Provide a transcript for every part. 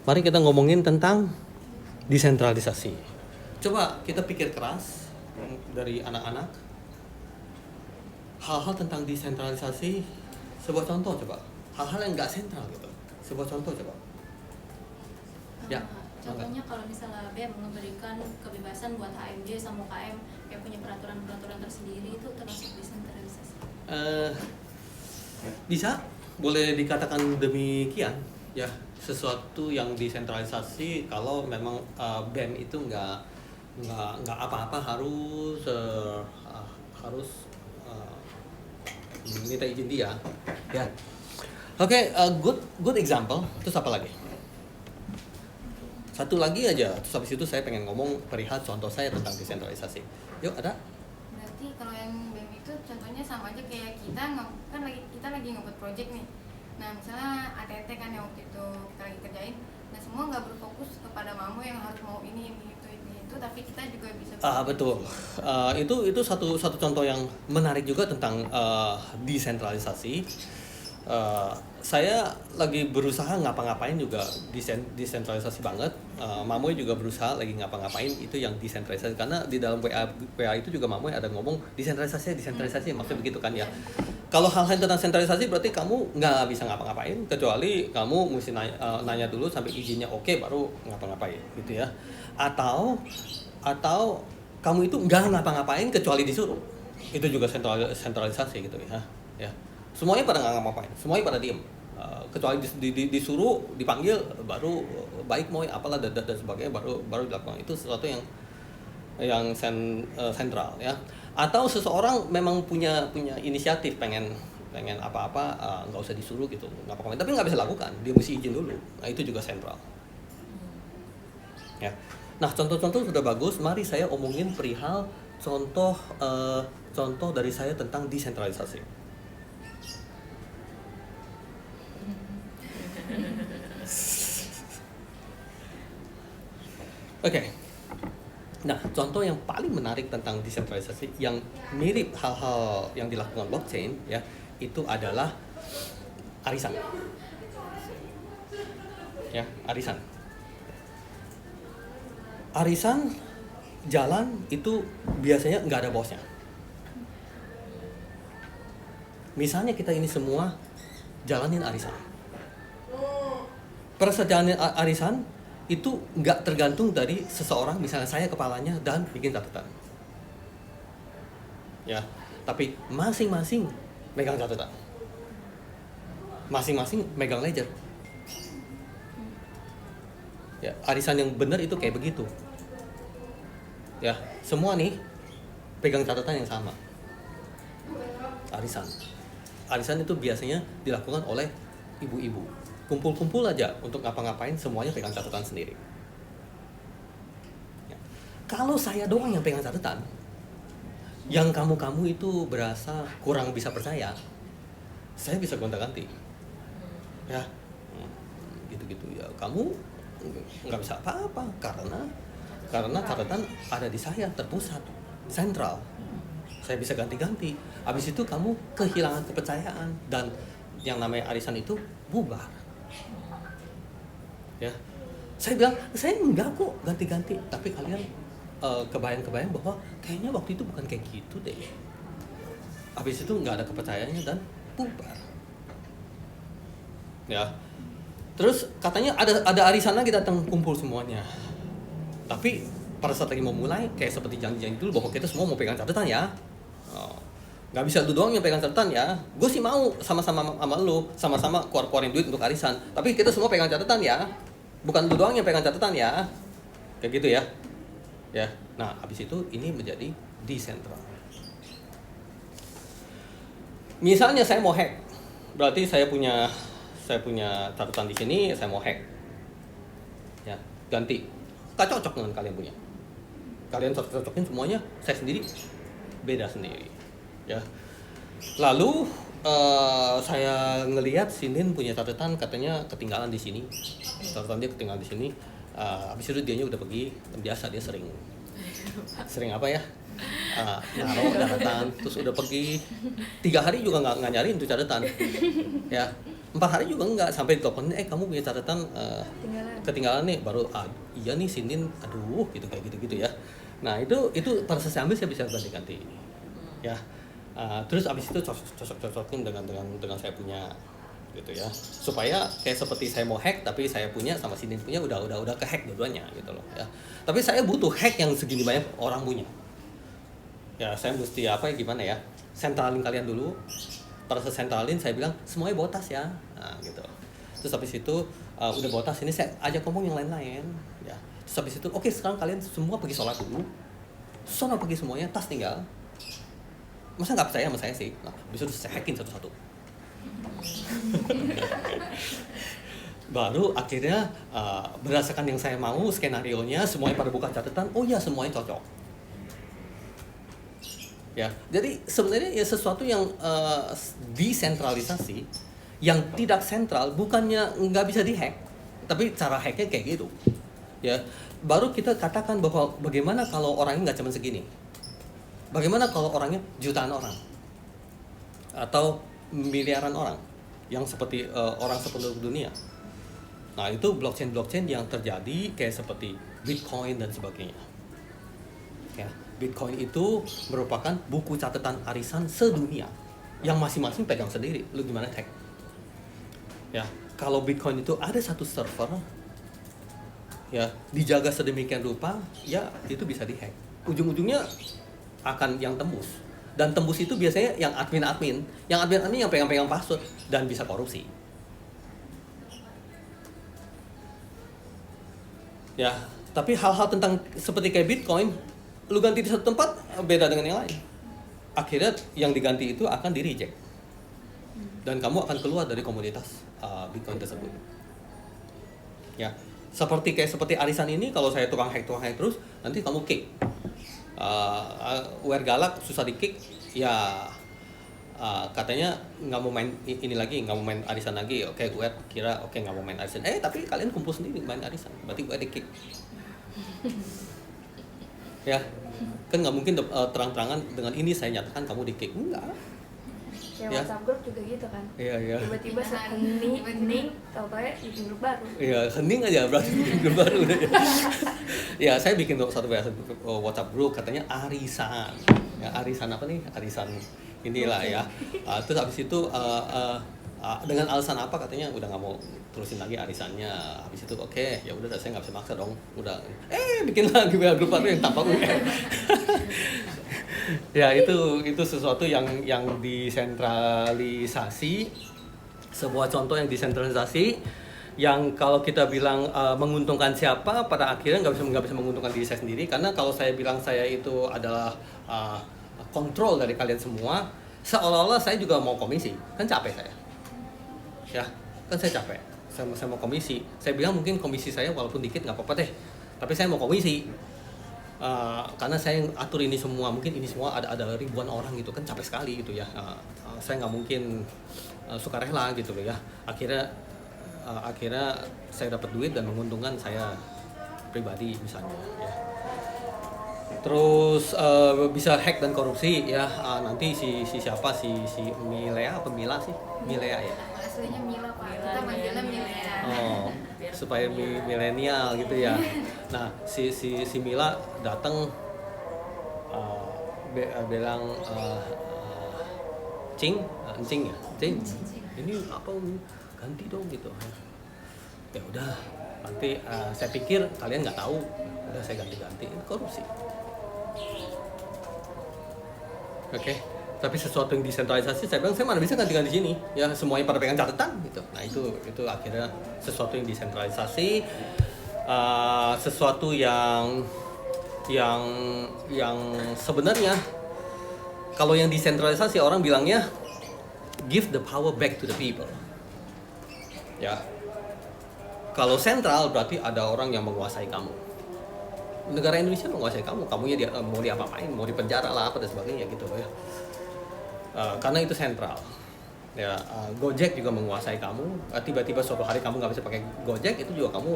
Mari kita ngomongin tentang desentralisasi. Coba kita pikir keras dari anak-anak. Hal-hal tentang desentralisasi, sebuah contoh coba. Hal-hal yang nggak sentral gitu. Sebuah contoh coba. Ya. Contohnya kalau misalnya BEM memberikan kebebasan buat HMJ sama UKM yang punya peraturan-peraturan tersendiri, itu termasuk desentralisasi? Bisa, boleh dikatakan demikian. Ya, sesuatu yang desentralisasi kalau memang BEM itu nggak apa-apa harus minta izin dia. Ya. Oke, good example. Terus apa lagi? Satu lagi aja. Terus habis itu saya pengen ngomong perihal contoh saya tentang desentralisasi. Yuk, ada? Berarti kalau yang BEM itu contohnya sama aja kayak kita lagi ngebuat project nih. Nah misalnya ATT kan yang waktu itu kita lagi kerjain, nah semua nggak berfokus kepada Mamu yang harus mau ini itu, tapi kita juga bisa. Betul. Itu satu contoh yang menarik juga tentang desentralisasi. Saya lagi berusaha ngapa-ngapain juga desentralisasi banget. Mamoy juga berusaha lagi ngapa-ngapain itu yang desentralisasi, karena di dalam WA itu juga Mamoy ada ngomong desentralisasi maksudnya begitu kan ya. Kalau hal-hal tentang sentralisasi berarti kamu nggak bisa ngapa-ngapain kecuali kamu mesti nanya dulu sampai izinnya oke baru ngapa-ngapain gitu ya. Atau kamu itu nggak ngapa-ngapain kecuali disuruh. Itu juga sentralisasi gitu ya. Ya. Semuanya pada nggak ngapa-ngapain, semuanya pada diem. Kecuali disuruh, dipanggil, baru baik mau apalah dan sebagainya baru dilakukan. Itu sesuatu yang sentral ya. Atau seseorang memang punya inisiatif pengen apa-apa, nggak usah disuruh gitu, nggak apa-apa, tapi nggak bisa lakukan, dia mesti izin dulu. Nah itu juga sentral. Ya. Nah contoh-contoh sudah bagus. Mari saya omongin perihal contoh dari saya tentang desentralisasi. Oke. Nah, contoh yang paling menarik tentang desentralisasi yang mirip hal-hal yang dilakukan blockchain ya, itu adalah arisan. Ya, arisan. Arisan jalan itu biasanya nggak ada bosnya. Misalnya kita ini semua jalanin arisan. Perjalanan arisan itu nggak tergantung dari seseorang, misalnya saya kepalanya dan bikin catatan. Ya, tapi masing-masing megang catatan. Masing-masing megang ledger. Ya, arisan yang benar itu kayak begitu. Ya, semua nih pegang catatan yang sama. Arisan itu biasanya dilakukan oleh ibu-ibu. Kumpul-kumpul aja untuk ngapa-ngapain, semuanya pegang catatan sendiri. Ya. Kalau saya doang yang pegang catatan, yang kamu itu berasa kurang bisa percaya, saya bisa gonta-ganti. Ya, gitu-gitu ya. Kamu nggak bisa apa-apa karena catatan ada di saya, terpusat, sentral. Saya bisa ganti-ganti. Habis itu kamu kehilangan kepercayaan dan yang namanya arisan itu bubar. Ya, saya bilang saya enggak kok ganti-ganti, tapi kalian kebayang bahwa kayaknya waktu itu bukan kayak gitu deh. Habis itu nggak ada kepercayaannya dan bubar. Ya, terus katanya ada arisan lagi datang kumpul semuanya, tapi pada saat lagi mau mulai kayak seperti janji-janji dulu bahwa kita semua mau pegang catatan ya. Nggak bisa lu doang yang pegang catatan ya. Gue sih mau sama-sama sama lu, sama-sama keluarin duit untuk arisan, tapi kita semua pegang catatan ya. Bukan lu doang yang pegang catatan ya. Kayak gitu ya. Ya. Nah, habis itu ini menjadi desentral. Misalnya saya mau hack. Berarti saya punya catatan di sini, saya mau hack. Ya, ganti. Gak cocok dengan kalian punya. Kalian cocok-cocokin semuanya, saya sendiri beda sendiri. Ya. Lalu saya ngelihat Sinin punya catatan katanya ketinggalan di sini. Catatan dia ketinggalan di sini. Habis itu dianya udah pergi. Biasa dia sering apa ya? naruh catatan, terus udah pergi 3 hari juga nggak nyariin tuh catatan, ya 4 hari juga nggak, sampai telepon, kamu punya catatan ketinggalan nih, baru iya nih Senin, aduh gitu kayak gitu ya. Nah itu pada saya ambil saya bisa ganti-ganti, ya. Terus abis itu cocok-cocokin dengan saya punya gitu ya, supaya kayak seperti saya mau hack tapi saya punya sama Senin punya udah ke hack dua-duanya gitu loh ya. Tapi saya butuh hack yang segini banyak orang punya. Ya saya mesti gimana ya, sentralin kalian dulu. Pada saat sentralin saya bilang semuanya bawa tas ya, nah gitu. Terus habis itu udah bawa tas, ini saya ajak ngomong yang lain-lain ya. Terus habis itu oke, sekarang kalian semua pergi sholat dulu, sono pergi semuanya, tas tinggal. Masa nggak percaya sama saya sih? Nah, bisa saya hackin satu-satu. Baru akhirnya berdasarkan yang saya mau skenario-nya, semuanya pada buka catatan, oh ya semuanya cocok. Ya, jadi sebenarnya ya sesuatu yang desentralisasi, yang tidak sentral, bukannya nggak bisa dihack, tapi cara hacknya kayak gitu. Ya, baru kita katakan bahwa bagaimana kalau orangnya nggak cuma segini, bagaimana kalau orangnya jutaan orang atau miliaran orang, yang seperti orang sependuduk dunia. Nah itu blockchain yang terjadi kayak seperti Bitcoin dan sebagainya. Ya, Bitcoin itu merupakan buku catatan arisan sedunia yang masing-masing pegang sendiri. Lu gimana hack? Ya, kalau Bitcoin itu ada satu server, ya dijaga sedemikian rupa, ya itu bisa dihack. Ujung-ujungnya akan yang tembus. Dan tembus itu biasanya yang admin yang pegang-pegang password dan bisa korupsi. Ya, tapi hal-hal tentang seperti kayak Bitcoin, lu ganti di satu tempat beda dengan yang lain. Akhirnya yang diganti itu akan di-reject. Dan kamu akan keluar dari komunitas Bitcoin tersebut. Ya, seperti arisan ini, kalau saya tukang hack terus, nanti kamu kick. Wear galak susah di kick, ya katanya nggak mau main ini lagi, nggak mau main arisan lagi. Oke, gue kira nggak mau main arisan, tapi kalian kumpul sendiri main arisan, berarti gue di kick. Ya kan nggak mungkin terang-terangan dengan ini saya nyatakan kamu di kick, enggak. Ya, WhatsApp grup juga gitu kan. Iya. Tiba-tiba hening, tahu-tahu bikin grup baru. Iya, hening aja berarti bikin grup baru udah. Ya, saya bikin satu WhatsApp grup katanya arisan. Ya, arisan apa nih? Arisan inilah ya. Terus habis itu dengan alasan apa katanya udah nggak mau terusin lagi arisannya. Habis itu oke, ya udah saya nggak bisa maksa dong. Udah bikin lagi grup baru yang tanpa UN. Ya itu sesuatu yang desentralisasi, sebuah contoh yang desentralisasi yang kalau kita bilang menguntungkan siapa, pada akhirnya nggak bisa menguntungkan diri saya sendiri, karena kalau saya bilang saya itu adalah kontrol dari kalian semua, seolah-olah saya juga mau komisi, kan capek saya, ya kan saya capek, saya mau komisi, saya bilang mungkin komisi saya walaupun dikit nggak apa-apa deh, tapi saya mau komisi. Karena saya yang atur ini semua, mungkin ini semua ada ribuan orang gitu kan, capek sekali gitu ya. Saya nggak mungkin sukarela gitu loh ya. Akhirnya saya dapat duit dan menguntungkan saya pribadi misalnya ya. Terus bisa hack dan korupsi ya. Nanti si siapa si Milea apa Mila sih? Milea ya. Aslinya Mila Pak, kita manggilnya Milea. Oh, supaya milenial gitu ya. Nah, si Mila datang bilang Cing ya, Cing. Ini apa ganti dong gitu. Ya udah, nanti saya pikir kalian nggak tahu, udah saya ganti korupsi. Oke. Tapi sesuatu yang desentralisasi, saya bilang saya mana bisa ganti di sini, ya semuanya pada pegang catatan gitu. Nah itu akhirnya sesuatu yang desentralisasi, sesuatu yang sebenarnya kalau yang desentralisasi orang bilangnya give the power back to the people. Ya, kalau sentral berarti ada orang yang menguasai kamu. Negara Indonesia menguasai kamu, kamunya mau diapa-apain, mau dipenjara lah apa dan sebagainya gitu ya. Karena itu sentral. Ya, Gojek juga menguasai kamu. Tiba-tiba suatu hari kamu nggak bisa pakai Gojek, itu juga kamu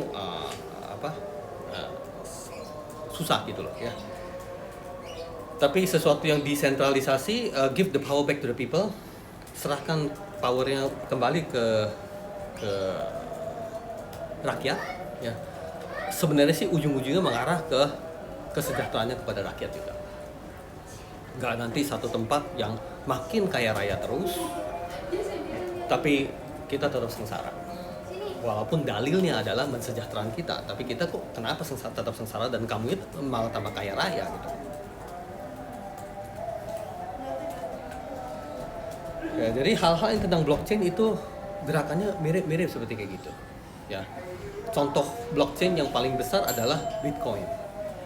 susah gitu loh ya. Tapi sesuatu yang desentralisasi, give the power back to the people, serahkan powernya kembali ke rakyat, ya. Sebenarnya sih ujung-ujungnya mengarah ke kesejahteraannya kepada rakyat juga. Nggak nanti satu tempat yang makin kaya raya terus, tapi kita tetap sengsara. Walaupun dalilnya adalah mensejahterakan kita, tapi kita kok kenapa tetap sengsara dan kamu itu malah tambah kaya raya gitu. Ya, jadi hal-hal yang tentang blockchain itu gerakannya mirip-mirip seperti kayak gitu. Ya. Contoh blockchain yang paling besar adalah Bitcoin.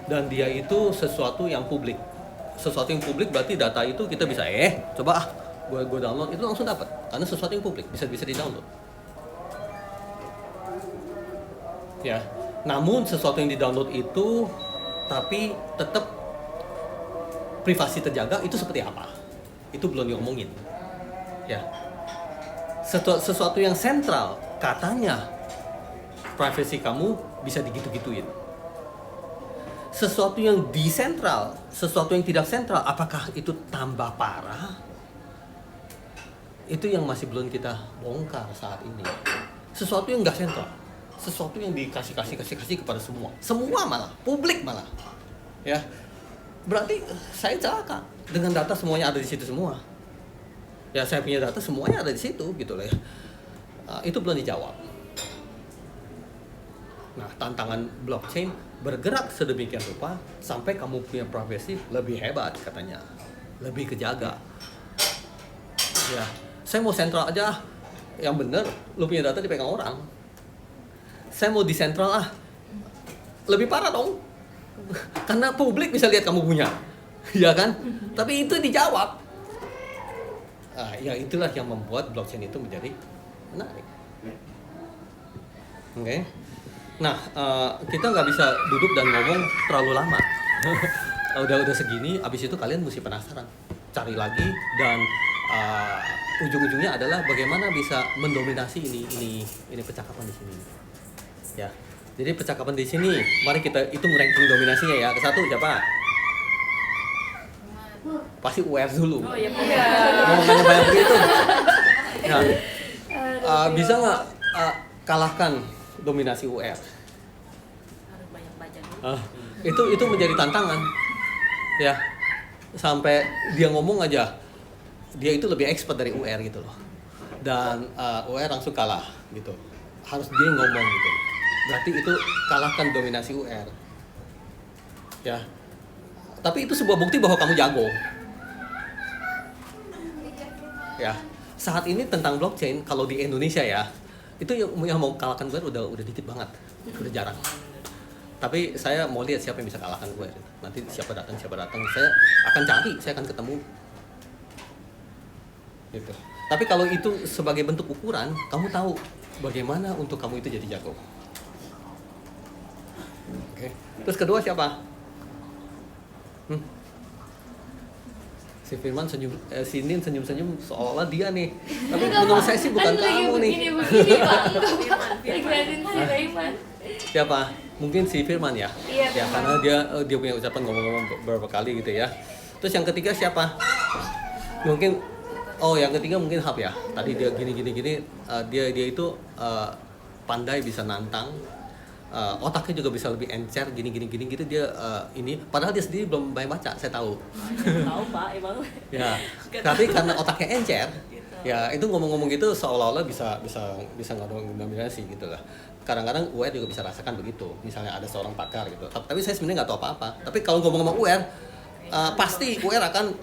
Dan dia itu sesuatu yang publik. Sesuatu yang publik berarti data itu kita bisa coba gue download itu langsung dapat. Karena sesuatu yang publik bisa di-download. Ya. Namun sesuatu yang di-download itu tapi tetap privasi terjaga itu seperti apa? Itu belum diomongin. Ya, sesuatu yang sentral katanya privasi kamu bisa digitu-gituin. Sesuatu yang desentral, sesuatu yang tidak sentral, apakah itu tambah parah? Itu yang masih belum kita bongkar saat ini. Sesuatu yang nggak sentral, sesuatu yang dikasih kepada semua malah, publik malah, ya. Berarti saya celaka dengan data semuanya ada di situ semua. Ya saya punya data semuanya ada di situ gitu loh ya. Itu belum dijawab. Nah tantangan blockchain bergerak sedemikian rupa sampai kamu punya privasi lebih hebat katanya, lebih kejaga. Ya saya mau sentral aja, yang bener lu punya data dipegang orang. Saya mau disentral lebih parah dong. Karena publik bisa lihat kamu punya, ya kan? Tapi itu dijawab. Ya itulah yang membuat blockchain itu menjadi menarik. Oke. Nah, kita nggak bisa duduk dan ngomong terlalu lama. udah segini, abis itu kalian mesti penasaran, cari lagi dan ujung-ujungnya adalah bagaimana bisa mendominasi ini percakapan di sini. Ya. Jadi percakapan di sini, mari kita hitung ranking dominasinya ya. Ke satu siapa? Pasti UR dulu. Oh iya. Mau nanya banyak begitu. Nah, bisa nggak kalahkan dominasi UR? Harus banyak baca dulu. Itu menjadi tantangan. Ya. Sampai dia ngomong aja, dia itu lebih expert dari UR gitu loh. Dan UR langsung kalah gitu. Harus dia ngomong gitu. Berarti itu kalahkan dominasi UR. Ya. Tapi itu sebuah bukti bahwa kamu jago. Ya, saat ini tentang blockchain kalau di Indonesia ya, itu yang mau kalahkan gue udah dikit banget, udah jarang. Tapi saya mau lihat siapa yang bisa kalahkan gue. Nanti siapa datang, saya akan cari, saya akan ketemu. Gitu. Tapi kalau itu sebagai bentuk ukuran, kamu tahu bagaimana untuk kamu itu jadi jago. Oke. Terus kedua siapa? Si Firman si Nin senyum-senyum seolah-olah dia nih. Tapi menurut saya sih bukan kamu nih. Begini Pak. Lagi ngeliatin si Rayman. Siapa? Mungkin si Firman ya? Iya, Ya, karena dia punya ucapan ngomong-ngomong beberapa kali gitu ya. Terus yang ketiga siapa? Mungkin yang ketiga mungkin Hap ya. Tadi dia gini. Dia itu pandai bisa nantang. Otaknya juga bisa lebih encer gini gitu dia ini padahal dia sendiri belum banyak baca saya tahu. Tahu Pak emang. Ya tapi karena otaknya encer gitu. Ya itu ngomong-ngomong gitu seolah-olah bisa ngedominasi gitu lah. Kadang-kadang UR juga bisa rasakan begitu, misalnya ada seorang pakar gitu, tapi saya sebenarnya nggak tahu apa-apa. Tapi kalau ngomong-ngomong UR pasti UR akan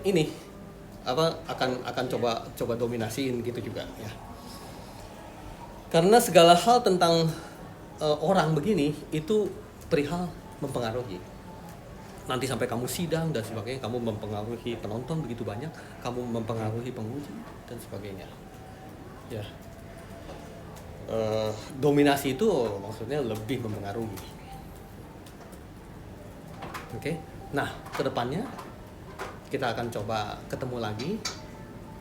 akan coba dominasiin gitu juga ya. Karena segala hal tentang orang begini itu perihal mempengaruhi. Nanti sampai kamu sidang dan sebagainya, kamu mempengaruhi penonton begitu banyak, kamu mempengaruhi penguji dan sebagainya. Ya, dominasi itu maksudnya lebih mempengaruhi. Oke, nah kedepannya kita akan coba ketemu lagi.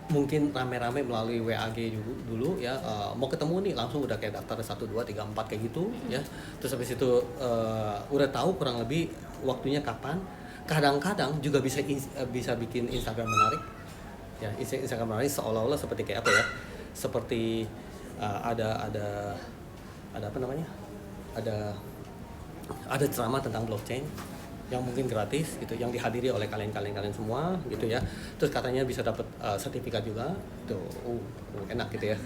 Mungkin rame-rame melalui WAG dulu ya, mau ketemu nih langsung udah kayak daftar 1, 2, 3, 4 kayak gitu ya. Terus habis itu udah tahu kurang lebih waktunya kapan. kadang-kadang juga bisa bikin Instagram menarik. Ya, Instagram menarik seolah-olah seperti kayak apa ya? Seperti ada apa namanya? Ada ceramah tentang blockchain yang mungkin gratis gitu, yang dihadiri oleh kalian semua gitu ya. Terus katanya bisa dapat sertifikat juga, itu enak gitu ya.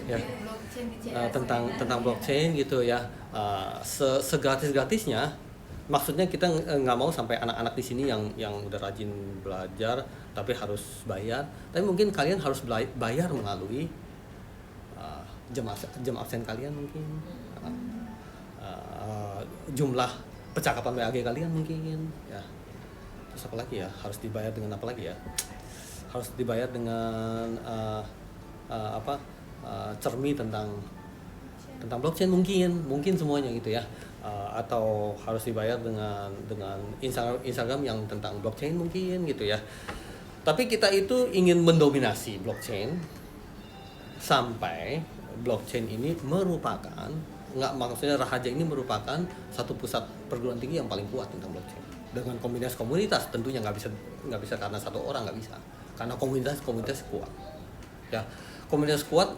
Ya. Blockchain di CLS Tentang blockchain gitu ya. Segratis-gratisnya, maksudnya kita nggak mau sampai anak-anak di sini yang udah rajin belajar tapi harus bayar. Tapi mungkin kalian harus bayar melalui jam absen kalian mungkin. Jumlah percakapan WAG kalian mungkin ya. Terus apa lagi ya, harus dibayar dengan apa lagi ya, harus dibayar dengan cermi tentang blockchain mungkin semuanya gitu ya. Atau harus dibayar dengan Instagram yang tentang blockchain mungkin gitu ya. Tapi kita itu ingin mendominasi blockchain sampai blockchain ini merupakan, maksudnya Rahaja ini merupakan satu pusat perguruan tinggi yang paling kuat tentang blockchain, dengan komunitas tentunya nggak bisa karena satu orang, nggak bisa, karena komunitas kuat ya. Komunitas kuat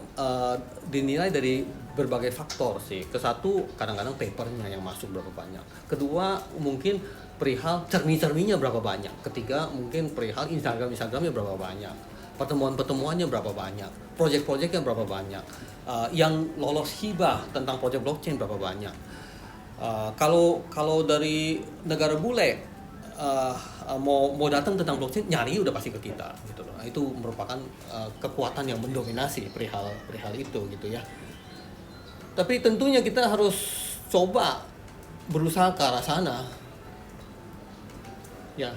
dinilai dari berbagai faktor sih. Kesatu, kadang-kadang papernya yang masuk berapa banyak. Kedua, mungkin perihal cerminya berapa banyak. Ketiga, mungkin perihal Instagramnya berapa banyak. Pertemuannya berapa banyak. Project-projectnya berapa banyak. Yang lolos hibah tentang project blockchain berapa banyak. Kalau dari negara bule mau datang tentang blockchain, nyari udah pasti ke kita gitu loh. Itu merupakan kekuatan yang mendominasi perihal itu gitu ya. Tapi tentunya kita harus coba berusaha ke arah sana ya.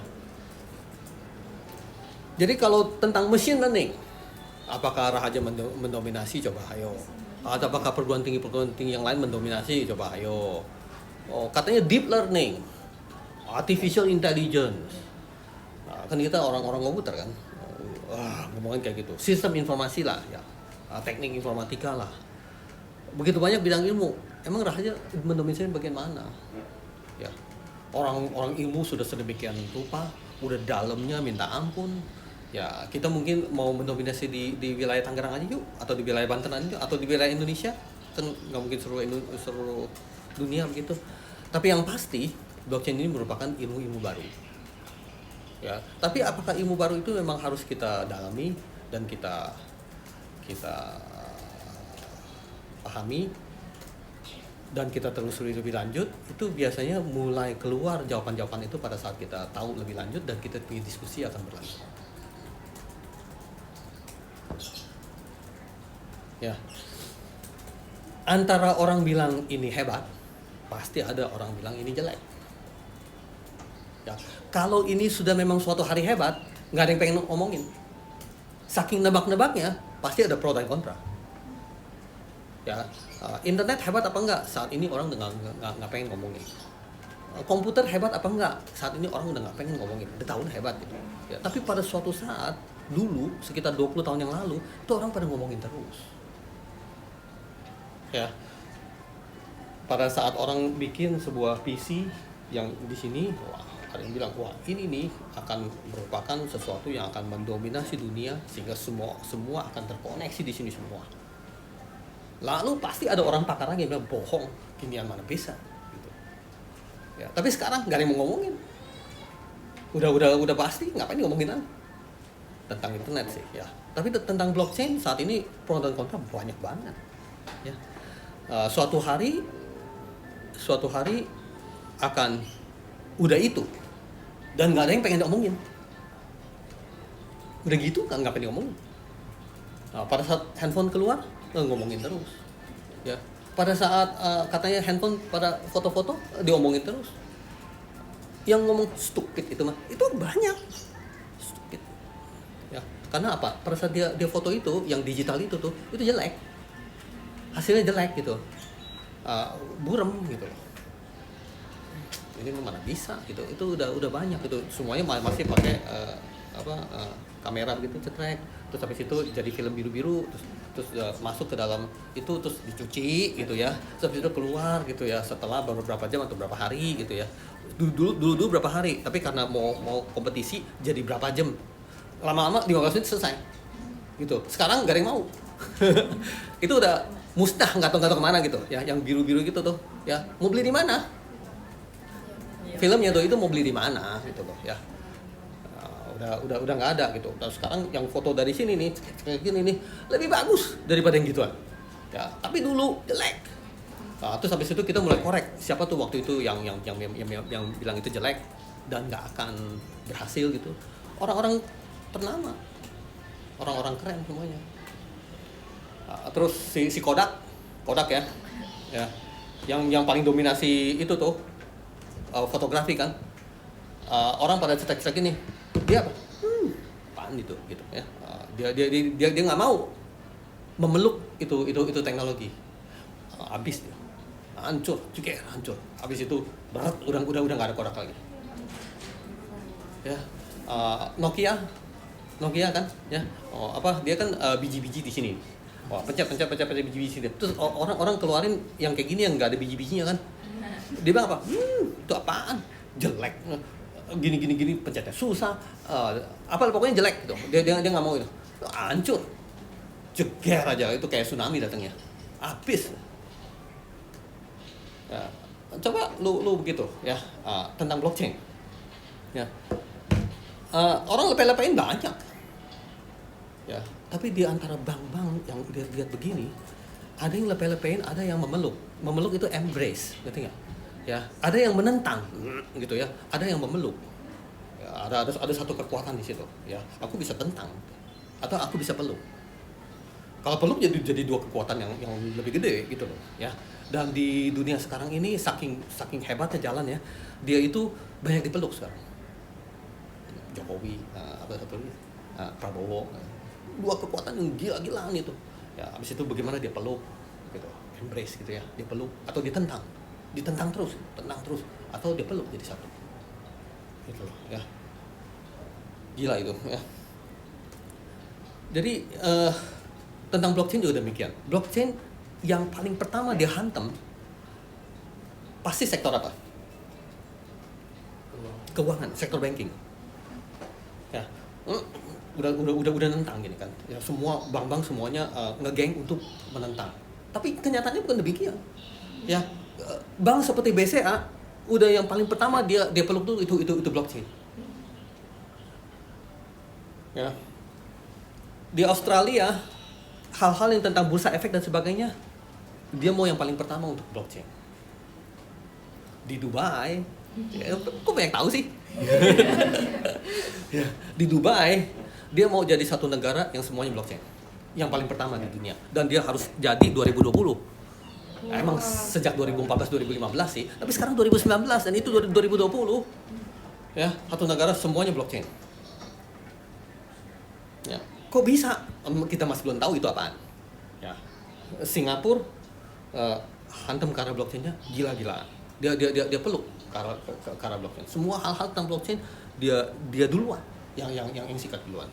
Jadi kalau tentang machine learning, apakah Rahaja mendominasi? Coba ayo. Atau apakah perguruan tinggi yang lain mendominasi? Coba ayo. Katanya deep learning, artificial intelligence. Kan kita orang-orang komputer kan. Ngomongin kayak gitu. Sistem informasi lah ya. Teknik informatika lah. Begitu banyak bidang ilmu. Emang Rahaja mendominasi bagian mana? Ya. Orang ilmu sudah sedemikian rupa, udah dalamnya minta ampun. Ya, kita mungkin mau mendominasi di wilayah Tangerang aja yuk, atau di wilayah Banten aja yuk, atau di wilayah Indonesia. Kan nggak mungkin seluruh dunia begitu. Tapi yang pasti blockchain ini merupakan ilmu baru. Ya, tapi apakah ilmu baru itu memang harus kita dalami dan kita pahami dan kita telusuri lebih lanjut? Itu biasanya mulai keluar jawaban-jawaban itu pada saat kita tahu lebih lanjut dan kita punya diskusi akan berlanjut. Ya, antara orang bilang ini hebat, pasti ada orang bilang ini jelek. Ya, kalau ini sudah memang suatu hari hebat, nggak ada yang pengen ngomongin. Saking nebak-nebaknya, pasti ada pro dan kontra. Ya, internet hebat apa enggak? Saat ini orang udah nggak pengen ngomongin. Komputer hebat apa enggak? Saat ini orang udah nggak pengen ngomongin. Udah tahu hebat gitu. Ya, tapi pada suatu saat dulu, sekitar 20 tahun yang lalu, itu orang pada ngomongin terus. Ya, pada saat orang bikin sebuah PC yang di sini, wah, ada yang bilang, wah ini nih akan merupakan sesuatu yang akan mendominasi dunia sehingga semua akan terkoneksi di sini semua. Lalu pasti ada orang pakar lagi yang bilang, bohong, ginian mana bisa gitu. Ya, tapi sekarang nggak ada yang mau ngomongin. Udah pasti ngapain ngomongin tentang internet sih ya. Tapi tentang blockchain saat ini pro dan kontra banyak banget ya. Suatu hari akan udah itu dan nggak ada yang pengen ngomongin. Udah gitu kan nggak pengen ngomongin. Pada saat handphone keluar ngomongin terus ya. Pada saat katanya handphone pada foto-foto diomongin terus. Yang ngomong stupid itu mah itu banyak stupid ya. Karena apa? Pada saat dia foto itu yang digital itu jelek, hasilnya jelek gitu, burem gitu loh. Ini mana bisa gitu. Itu udah banyak gitu. Semuanya masih pakai kamera begitu cetrek, terus habis itu jadi film biru-biru, terus masuk ke dalam itu, terus dicuci gitu ya, terus habis itu keluar gitu ya setelah beberapa jam atau berapa hari gitu ya. Dulu berapa hari, tapi karena mau kompetisi jadi berapa jam, lama-lama 15 menit selesai gitu. Sekarang gak ada yang mau. Itu udah musnah, nggak tahu kemana gitu ya, yang biru-biru gitu tuh ya. Mau beli di mana filmnya tuh, itu mau beli di mana gitu tuh ya. Udah nggak ada gitu. Dan sekarang yang foto dari sini nih kayak gini nih lebih bagus daripada yang gituan ya, tapi dulu jelek. Terus habis itu kita mulai korek siapa tuh waktu itu yang bilang itu jelek dan nggak akan berhasil gitu. Orang-orang ternama, orang-orang keren semuanya. Terus si Kodak ya yang paling dominasi itu tuh fotografi kan. Orang pada cetak-cetak ini dia apa? Apaan itu gitu ya. Dia nggak mau memeluk itu teknologi. Habis dia. Hancur, juga hancur. Habis itu berat, udah nggak ada Kodak lagi. Ya. Nokia kan ya. Dia kan biji-biji di sini. Pencet biji-biji sini. Terus orang keluarin yang kayak gini yang nggak ada biji-bijinya kan. Dia bilang apa? Itu apaan? Jelek. Gini pencetnya susah, pokoknya jelek gitu. Dia nggak mau itu, hancur, jeger aja, itu kayak tsunami datangnya, habis. Ya, coba lu begitu ya, tentang blockchain ya. Orang lepeh-lepehin banyak ya, tapi di antara bank-bank yang lihat begini, ada yang lepeh-lepehin, ada yang memeluk itu embrace, ngerti nggak? Ya, ada yang menentang gitu ya, ada yang memeluk. Ya, ada satu kekuatan di situ ya. Aku bisa tentang atau aku bisa peluk. Kalau peluk jadi dua kekuatan yang lebih gede gitu loh ya. Dan di dunia sekarang ini saking hebatnya jalan ya, dia itu banyak dipeluk sekarang. Jokowi, Prabowo, dua kekuatan yang gila-gilaan itu. Ya, habis itu bagaimana dia peluk gitu, embrace gitu ya, dia peluk atau ditentang terus, atau dia peluk jadi satu, gitu loh ya. Gila itu ya. Jadi tentang blockchain juga demikian. Blockchain yang paling pertama dia hantam pasti sektor apa? Keuangan, sektor banking. Ya, udah nentang gini kan. Ya, semua bank-bank semuanya ngegeng untuk menentang. Tapi kenyataannya bukan demikian. Ya, bank seperti BCA udah yang paling pertama dia peluk tuh itu blockchain. Ya. Di Australia hal-hal yang tentang bursa efek dan sebagainya dia mau yang paling pertama untuk blockchain. Di Dubai, ya, kok banyak tahu sih? Ya, di Dubai dia mau jadi satu negara yang semuanya blockchain, yang paling pertama di dunia, dan dia harus jadi 2020. Emang sejak 2014-2015 sih, tapi sekarang 2019 dan itu 2020 ya, satu negara semuanya blockchain. Ya, kok bisa? Kita masih belum tahu itu apaan. Ya, Singapura hantam ke arah blockchainnya gila-gilaan. Dia peluk ke arah blockchain. Semua hal-hal tentang blockchain dia duluan, yang sikat duluan.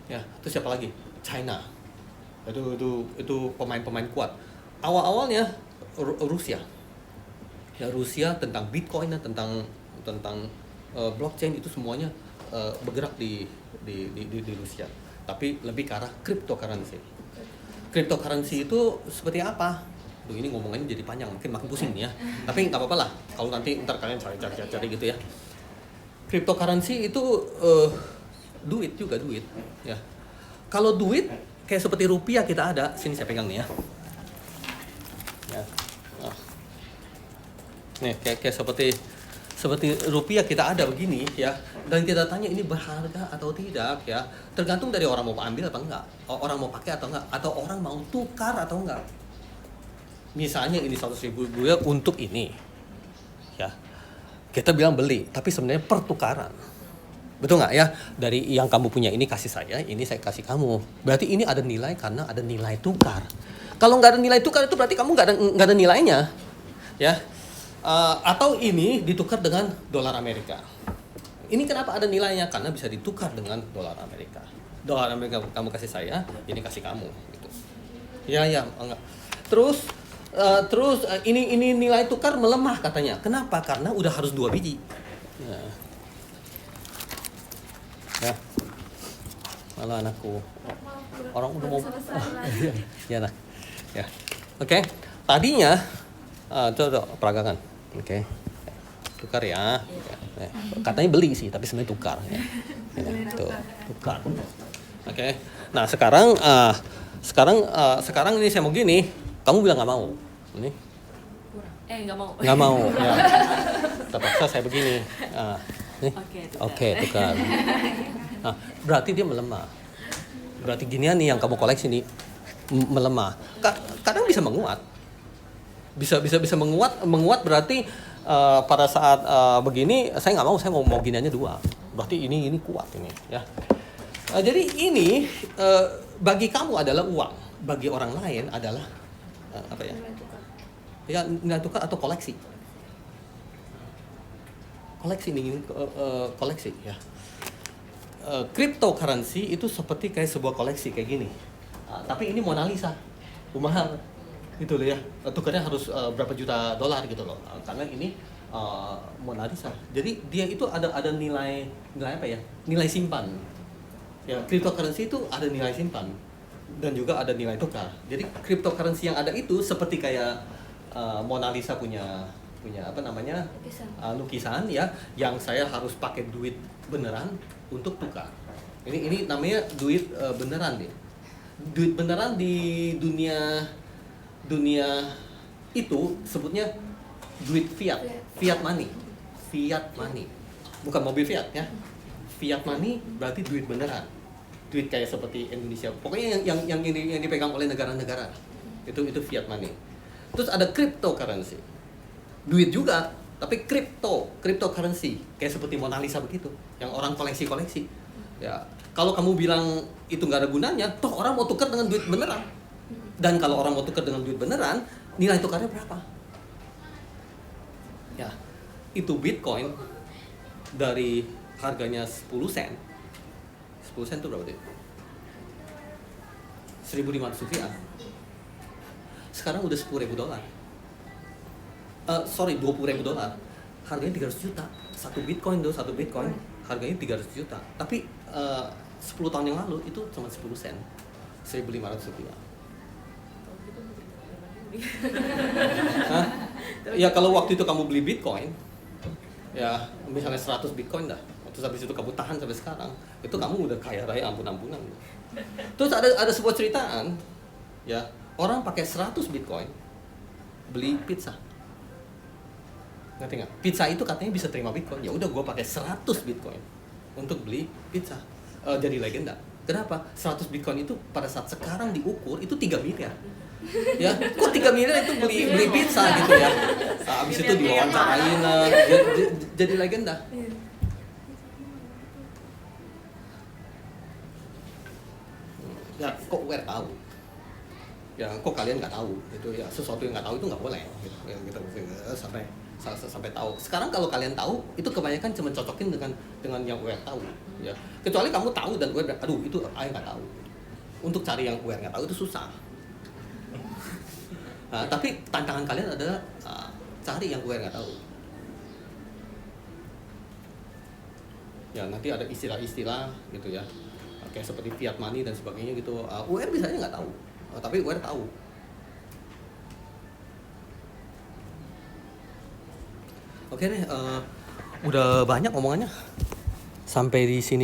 Ya, terus siapa lagi? China. Itu pemain-pemain kuat. Awal-awalnya Rusia. Ya, Rusia tentang Bitcoin, tentang blockchain itu semuanya bergerak di Rusia. Tapi lebih ke arah cryptocurrency. Cryptocurrency itu seperti apa? Duh, ini ngomongnya jadi panjang, makin pusing nih ya. Tapi nggak apa-apa lah, kalau nanti ntar kalian cari gitu ya. Cryptocurrency itu duit ya. Kalau duit kayak seperti rupiah kita ada, sini saya pegang nih ya. Ya. Nih kayak seperti rupiah kita ada begini ya, dan kita tanya ini berharga atau tidak ya, tergantung dari orang mau ambil apa enggak, orang mau pakai atau enggak, atau orang mau tukar atau enggak. Misalnya ini 100.000 gue untuk ini ya, kita bilang beli, tapi sebenarnya pertukaran, betul nggak ya? Dari yang kamu punya ini kasih saya, ini saya kasih kamu, berarti ini ada nilai karena ada nilai tukar. Kalau nggak ada nilai tukar itu berarti kamu nggak ada nilainya ya. Atau ini ditukar dengan dolar Amerika Ini kenapa ada nilainya? Karena bisa ditukar dengan dolar Amerika. Dolar Amerika kamu kasih saya, ini kasih kamu. Gitu. Ya, enggak. Terus ini nilai tukar melemah katanya. Kenapa? Karena udah harus 2 biji. Ya. Malah anakku. Orang udah mau. Ya nah. Ya. Oke. Tadinya coba peragakan. Oke. Tukar ya. Katanya beli sih, tapi sebenarnya tukar ya. Tuh, tukar. Oke. Nah, sekarang ini saya mau gini, kamu bilang nggak mau. Ini? Nggak mau. Nggak mau. Ya. Terpaksa saya begini. Nih. Oke, tukar. Nah, berarti dia melemah. Berarti ginian nih yang kamu koleksi nih melemah. Kadang bisa menguat. Bisa menguat berarti pada saat begini saya nggak mau, saya mau giniannya 2. Berarti ini kuat ini ya. Jadi ini bagi kamu adalah uang, bagi orang lain adalah apa ya? Ya, nilai tukar atau koleksi. Koleksi ya. Cryptocurrency itu seperti kayak sebuah koleksi kayak gini. Tapi ini Mona Lisa, mahal gitu loh ya. Tukarnya harus berapa juta dolar gitu loh. Karena ini Mona Lisa. Jadi dia itu ada nilai apa ya? Nilai simpan. Ya, cryptocurrency itu ada nilai simpan dan juga ada nilai tukar. Jadi cryptocurrency yang ada itu seperti kayak Mona Lisa punya apa namanya? Lukisan ya, yang saya harus pakai duit beneran untuk tukar. Ini namanya duit beneran deh. Duit beneran di dunia itu sebutnya duit fiat money, bukan mobil Fiat ya. Fiat money berarti duit beneran, duit kayak seperti Indonesia. Pokoknya yang dipegang oleh negara-negara itu fiat money. Terus ada cryptocurrency, duit juga tapi cryptocurrency kayak seperti Mona Lisa begitu, yang orang koleksi ya. Kalau kamu bilang itu nggak ada gunanya, toh orang mau tukar dengan duit beneran. Dan kalau orang mau tukar dengan duit beneran, nilai tukarnya berapa? Ya, itu Bitcoin dari harganya 10 sen. 10 sen itu berapa duit? 1.500 rupiah. Sekarang udah 10.000 dolar. 20.000 dolar. Harganya 300 juta. Satu Bitcoin harganya 300 juta. Tapi 10 tahun yang lalu itu cuma 10 sen. 1.500 rupiah. Hah? Ya kalau waktu itu kamu beli Bitcoin, ya misalnya 100 Bitcoin dah, terus habis itu kamu tahan sampai sekarang, itu kamu udah kaya raya ampun-ampunan. Terus ada sebuah ceritaan, ya orang pakai 100 Bitcoin beli pizza. Ngerti nggak? Pizza itu katanya bisa terima Bitcoin. Ya udah, gue pakai 100 Bitcoin untuk beli pizza. Jadi legenda. Kenapa? 100 Bitcoin itu pada saat sekarang diukur itu 3 miliar. Ya, kok 3 miliar itu beli pizza gitu ya. Habis itu diwawancarain, jadi legenda. Ya, kok UR tahu? Ya, kok kalian nggak tahu? Itu ya sesuatu yang nggak tahu itu nggak boleh. Gitu, sampai tahu. Sekarang kalau kalian tahu, itu kebanyakan cuma cocokin dengan yang UR tahu. Ya, kecuali kamu tahu dan UR, aduh itu ayah nggak tahu. Untuk cari yang UR nggak tahu itu susah. Tapi tantangan kalian adalah cari yang UR nggak tahu. Ya, nanti ada istilah-istilah gitu ya, kayak seperti fiat money dan sebagainya gitu. UR biasanya nggak tahu, tapi UR tahu. Oke deh, udah banyak omongannya. Sampai di sini.